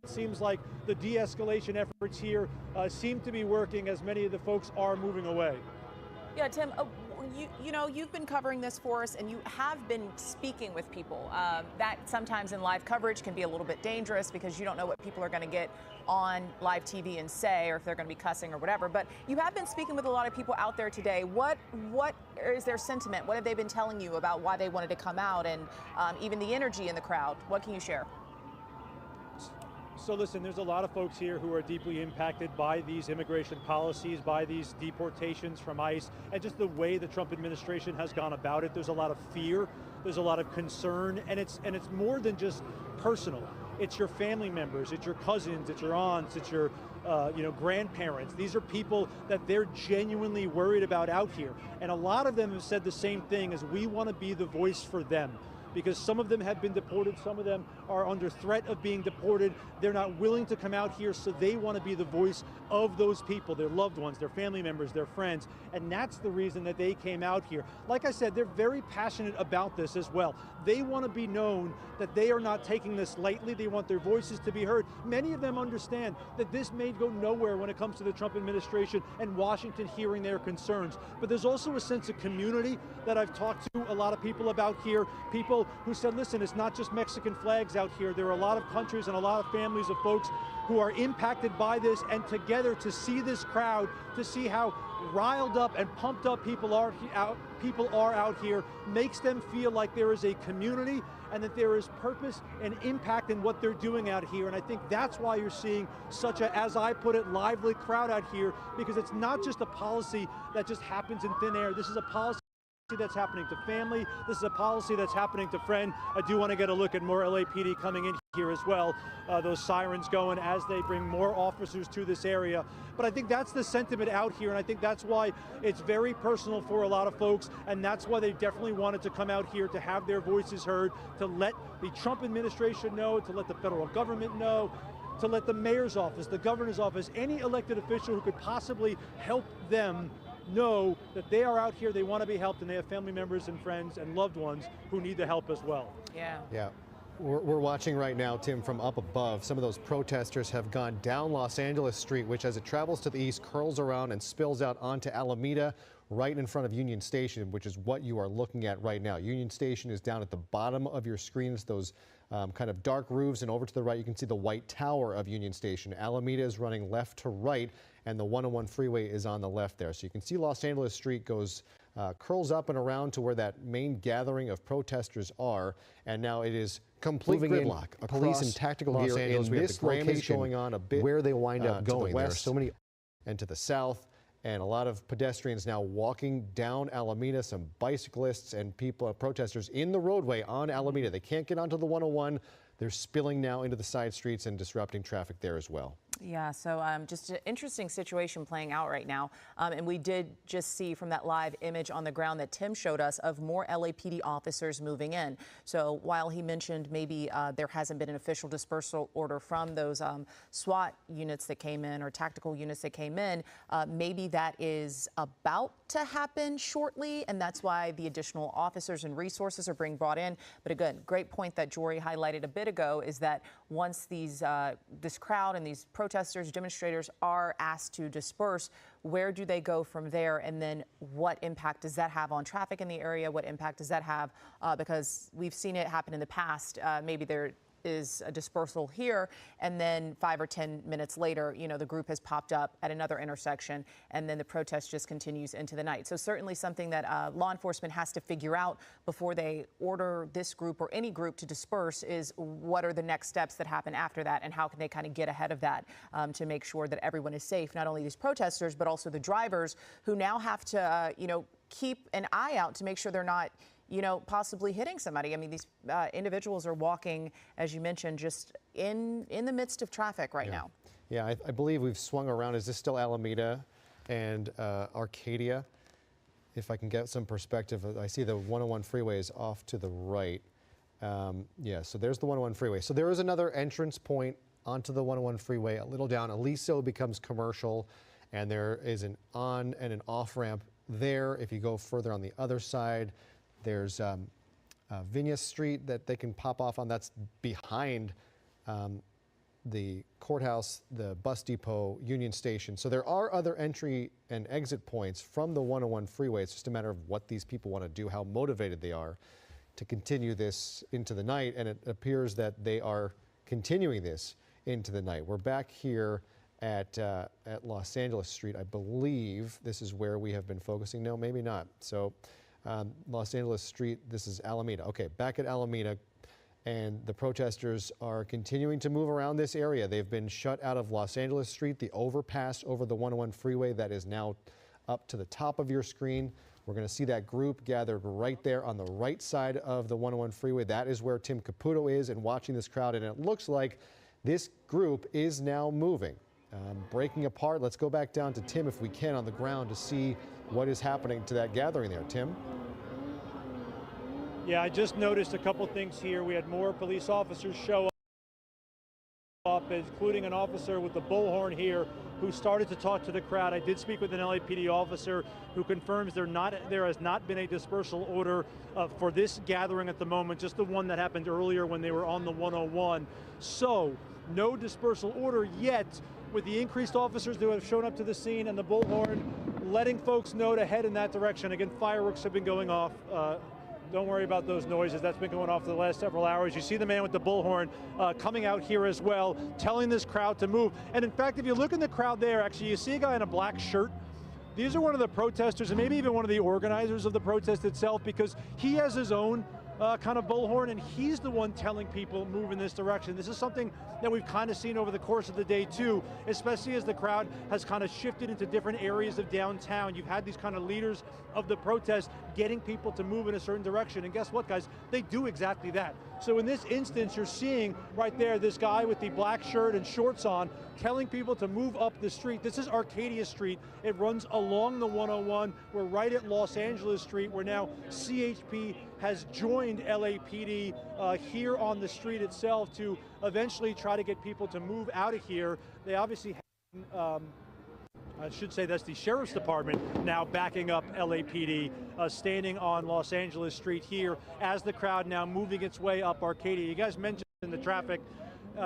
It seems like the de-escalation efforts here seem to be working as many of the folks are moving away. Yeah, Tim, you've been covering this for us, and you have been speaking with people. That sometimes in live coverage can be a little bit dangerous because you don't know what people are going to get on live TV and say, or if they're going to be cussing or whatever. But you have been speaking with a lot of people out there today. What is their sentiment? What have they been telling you about why they wanted to come out, and even the energy in the crowd? What can you share? So listen, there's a lot of folks here who are deeply impacted by these immigration policies, by these deportations from ICE, and just the way the Trump administration has gone about it. There's a lot of fear, there's a lot of concern, and it's more than just personal. It's your family members, it's your cousins, it's your aunts, it's your grandparents. These are people that they're genuinely worried about out here. And a lot of them have said the same thing, as we want to be the voice for them. Because some of them have been deported, some of them are under threat of being deported. They're not willing to come out here, so they want to be the voice of those people, their loved ones, their family members, their friends, and that's the reason that they came out here. Like I said, they're very passionate about this as well. They want to be known that they are not taking this lightly. They want their voices to be heard. Many of them understand that this may go nowhere when it comes to the Trump administration and Washington hearing their concerns. But there's also a sense of community that I've talked to a lot of people about here. People who said, listen, it's not just Mexican flags out here. There are a lot of countries and a lot of families of folks who are impacted by this, and together to see this crowd, to see how riled up and pumped up people are out here, makes them feel like there is a community and that there is purpose and impact in what they're doing out here. And I think that's why you're seeing such a, as I put it, lively crowd out here, because it's not just a policy that just happens in thin air. This is a policy that's happening to family. This is a policy that's happening to friend. I do want to get a look at more LAPD coming in here as well. Those sirens going as they bring more officers to this area. But I think that's the sentiment out here, and I think that's why it's very personal for a lot of folks, and that's why they definitely wanted to come out here to have their voices heard, to let the Trump administration know, to let the federal government know, to let the mayor's office, the governor's office, any elected official who could possibly help them know that they are out here, they want to be helped, and they have family members and friends and loved ones who need the help as well. Yeah. We're watching right now, Tim, from up above. Some of those protesters have gone down Los Angeles Street, which as it travels to the east, curls around and spills out onto Alameda, right in front of Union Station, which is what you are looking at right now. Union Station is down at the bottom of your screens, those kind of dark roofs, and over to the right you can see the white tower of Union Station. Alameda is running left to right, and the 101 freeway is on the left there. So you can see Los Angeles Street goes curls up and around to where that main gathering of protesters are, and now it is complete gridlock. Police and tactical gear in this location going on a bit where they wind up going. There are so many, and to the south, and a lot of pedestrians now walking down Alameda, some bicyclists and people, protesters in the roadway on Alameda. They can't get onto the 101. They're spilling now into the side streets and disrupting traffic there as well. Yeah, so just an interesting situation playing out right now. And we did just see from that live image on the ground that Tim showed us of more LAPD officers moving in. So while he mentioned maybe there hasn't been an official dispersal order from those SWAT units that came in, or tactical units that came in, maybe that is about to happen shortly, and that's why the additional officers and resources are being brought in. But again, great point that Jory highlighted a bit ago is that once these this crowd and these protesters, demonstrators are asked to disperse, where do they go from there? And then what impact does that have on traffic in the area? What impact does that have? Because we've seen it happen in the past. Maybe there is a dispersal here, and then 5 or 10 minutes later, you know, the group has popped up at another intersection, and then the protest just continues into the night. So certainly something that law enforcement has to figure out before they order this group or any group to disperse is what are the next steps that happen after that, and how can they kind of get ahead of that to make sure that everyone is safe, not only these protesters, but also the drivers who now have to, you know, keep an eye out to make sure they're not, you know, possibly hitting somebody. I mean, these individuals are walking, as you mentioned, just in the midst of traffic right now. Yeah, I believe we've swung around. Is this still Alameda and Arcadia? If I can get some perspective, I see the 101 freeway is off to the right. Yeah, so there's the 101 freeway. So there is another entrance point onto the 101 freeway, a little down. Aliso becomes commercial, and there is an on and an off ramp there. If you go further on the other side, there's Viñas Street that they can pop off on. That's behind the courthouse, the bus depot, Union Station. So there are other entry and exit points from the 101 freeway. It's just a matter of what these people want to do, how motivated they are to continue this into the night. And it appears that they are continuing this into the night. We're back here at Los Angeles Street. I believe this is where we have been focusing. No, maybe not. So Los Angeles Street, this is Alameda. Okay, back at Alameda. And the protesters are continuing to move around this area. They've been shut out of Los Angeles Street, the overpass over the 101 freeway that is now up to the top of your screen. We're going to see that group gathered right there on the right side of the 101 freeway. That is where Tim Caputo is and watching this crowd. And it looks like this group is now moving, breaking apart. Let's go back down to Tim if we can on the ground to see what is happening to that gathering there. Tim? Yeah, I just noticed a couple things here. We had more police officers show up, including an officer with the bullhorn here who started to talk to the crowd. I did speak with an LAPD officer who confirms there has not been a dispersal order for this gathering at the moment, just the one that happened earlier when they were on the 101. So, no dispersal order yet, with the increased officers that have shown up to the scene and the bullhorn letting folks know to head in that direction. Again, fireworks have been going off. Don't worry about those noises. That's been going off for the last several hours. You see the man with the bullhorn coming out here as well, telling this crowd to move. And in fact, if you look in the crowd there, actually, you see a guy in a black shirt. These are one of the protesters and maybe even one of the organizers of the protest itself, because he has his own kind of bullhorn, and he's the one telling people move in this direction. This is something that we've kind of seen over the course of the day too, especially as the crowd has kind of shifted into different areas of downtown. You've had these kind of leaders of the protest getting people to move in a certain direction, and guess what, guys? They do exactly that. So in this instance, you're seeing right there this guy with the black shirt and shorts on telling people to move up the street. This is Arcadia Street. It runs along the 101. We're right at Los Angeles Street, where now CHP has joined LAPD here on the street itself to eventually try to get people to move out of here. They obviously have, I should say that's the Sheriff's Department now backing up LAPD, standing on Los Angeles Street here as the crowd now moving its way up Arcadia. You guys mentioned the traffic.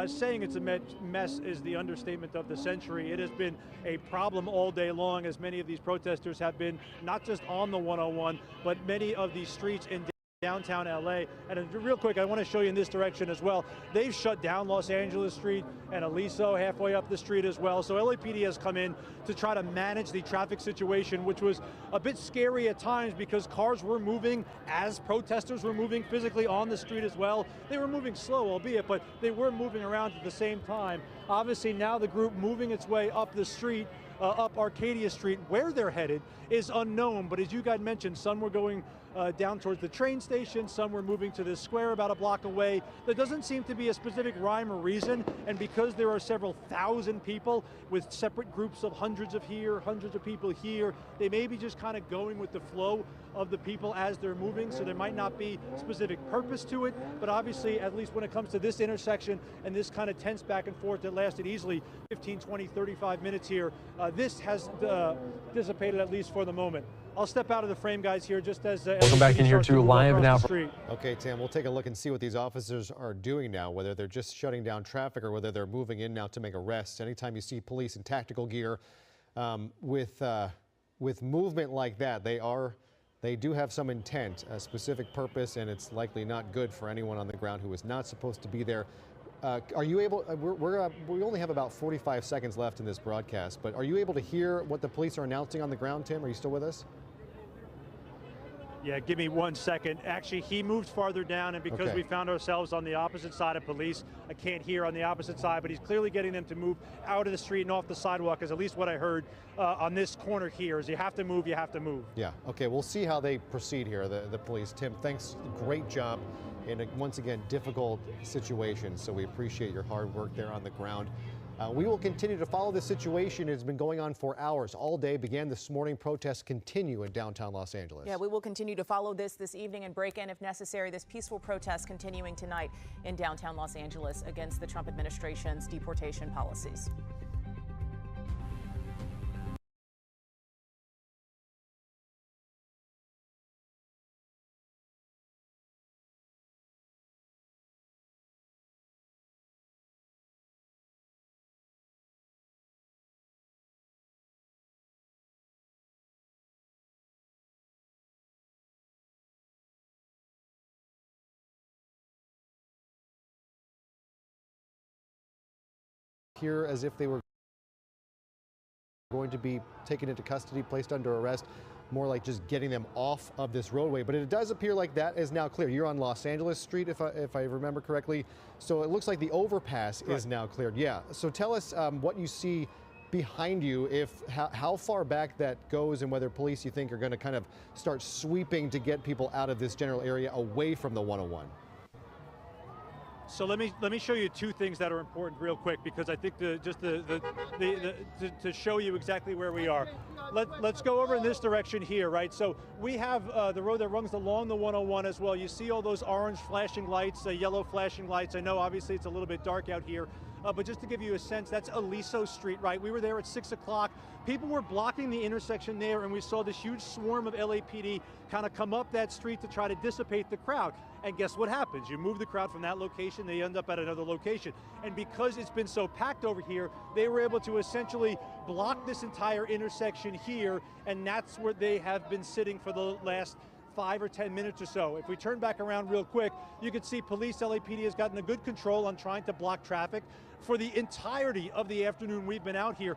Saying it's a mess is the understatement of the century. It has been a problem all day long, as many of these protesters have been not just on the 101, but many of these streets in downtown LA. And real quick, I want to show you in this direction as well. They've shut down Los Angeles Street and Aliso halfway up the street as well. So LAPD has come in to try to manage the traffic situation, which was a bit scary at times because cars were moving as protesters were moving physically on the street as well. They were moving slow, albeit, but they were moving around at the same time. Obviously now the group moving its way up the street, up Arcadia Street. Where they're headed is unknown, but as you guys mentioned, some were going down towards the train station, some were moving to this square about a block away. There doesn't seem to be a specific rhyme or reason, and because there are several thousand people with separate groups of hundreds of here, hundreds of people here, they may be just kind of going with the flow of the people as they're moving, so there might not be specific purpose to it, but obviously, at least when it comes to this intersection and this kind of tense back and forth that lasted easily 15, 20, 35 minutes here, this has dissipated, at least for the moment. I'll step out of the frame, guys, here just as welcome back in here to Live Now. Okay, Tim, we'll take a look and see what these officers are doing now, whether they're just shutting down traffic or whether they're moving in now to make arrests. Anytime you see police in tactical gear with movement like that, they do have some intent, a specific purpose, and it's likely not good for anyone on the ground who is not supposed to be there. Are you able, we only have about 45 seconds left in this broadcast, but are you able to hear what the police are announcing on the ground, Tim? Are you still with us? Yeah, give me 1 second. Actually, he moved farther down, and because we found ourselves on the opposite side of police, I can't hear on the opposite side, but he's clearly getting them to move out of the street and off the sidewalk, is at least what I heard on this corner here, is you have to move, you have to move. Yeah, okay, we'll see how they proceed here, the police. Tim, thanks, great job in a, once again, difficult situation, so we appreciate your hard work there on the ground. We will continue to follow this situation. It's been going on for hours. All day began this morning. Protests continue in downtown Los Angeles. Yeah, we will continue to follow this evening and break in if necessary. This peaceful protest continuing tonight in downtown Los Angeles against the Trump administration's deportation policies. appear as if they were going to be taken into custody, placed under arrest, more like just getting them off of this roadway. But it does appear like that is now clear. You're on Los Angeles Street, if I remember correctly. So it looks like the overpass is now cleared. Yeah. So tell us what you see behind you, how far back that goes, and whether police, you think, are going to kind of start sweeping to get people out of this general area away from the 101. So let me show you two things that are important real quick, because I think to show you exactly where we are. Let's go over in this direction here, right? So we have the road that runs along the 101 as well. You see all those orange flashing lights, yellow flashing lights. I know obviously it's a little bit dark out here, but just to give you a sense, that's Aliso Street, right? We were there at 6 o'clock. People were blocking the intersection there, and we saw this huge swarm of LAPD kind of come up that street to try to dissipate the crowd. And guess what happens? You move the crowd from that location, they end up at another location. And because it's been so packed over here, they were able to essentially block this entire intersection here, and that's where they have been sitting for the last 5 or 10 minutes or so. If we turn back around real quick, you can see police, LAPD has gotten a good control on trying to block traffic. For the entirety of the afternoon we've been out here,